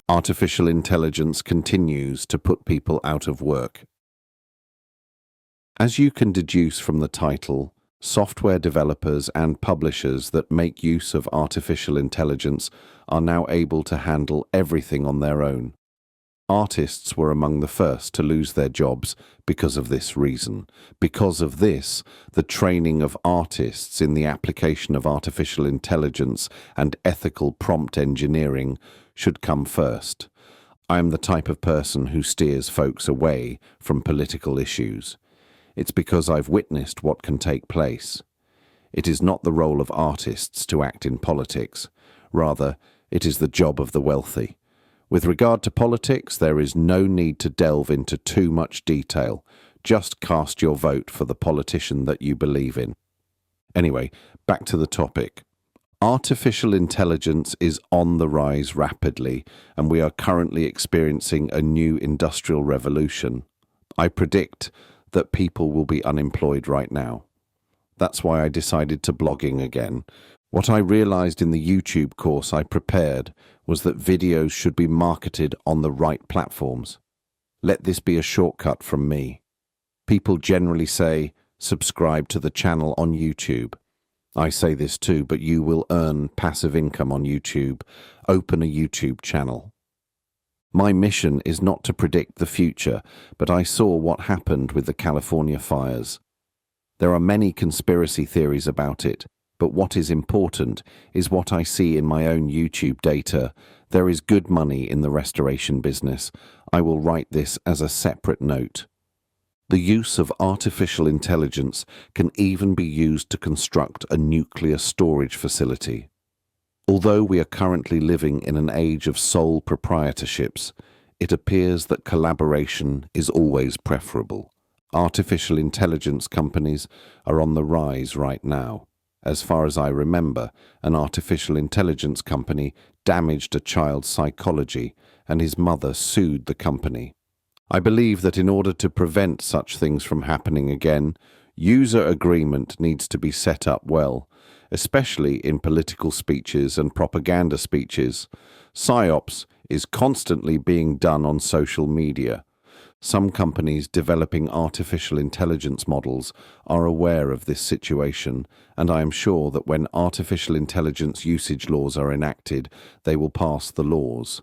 Artificial intelligence continues to put people out of work. As you can deduce from the title, software developers and publishers that make use of artificial intelligence are now able to handle everything on their own. Artists were among the first to lose their jobs because of this reason. Because of this, the training of artists in the application of artificial intelligence and ethical prompt engineering should come first. I am the type of person who steers folks away from political issues. It's because I've witnessed what can take place. It is not the role of artists to act in politics. Rather, it is the job of the wealthy. With regard to politics, there is no need to delve into too much detail. Just cast your vote for the politician that you believe in. Anyway, back to the topic. Artificial intelligence is on the rise rapidly, and we are currently experiencing a new industrial revolution. I predict that people will be unemployed right now. That's why I decided to blogging again. What I realized in the YouTube course I prepared was that videos should be marketed on the right platforms. Let this be a shortcut from me. People generally say, subscribe to the channel on YouTube. I say this too, but you will earn passive income on YouTube. Open a YouTube channel. My mission is not to predict the future, but I saw what happened with the California fires. There are many conspiracy theories about it, but what is important is what I see in my own YouTube data. There is good money in the restoration business. I will write this as a separate note. The use of artificial intelligence can even be used to construct a nuclear storage facility. Although we are currently living in an age of sole proprietorships, it appears that collaboration is always preferable. Artificial intelligence companies are on the rise right now. As far as I remember, an artificial intelligence company damaged a child's psychology, and his mother sued the company. I believe that in order to prevent such things from happening again, user agreement needs to be set up well, especially in political speeches and propaganda speeches. PSYOPs is constantly being done on social media. Some companies developing artificial intelligence models are aware of this situation, and I am sure that when artificial intelligence usage laws are enacted, they will pass the laws.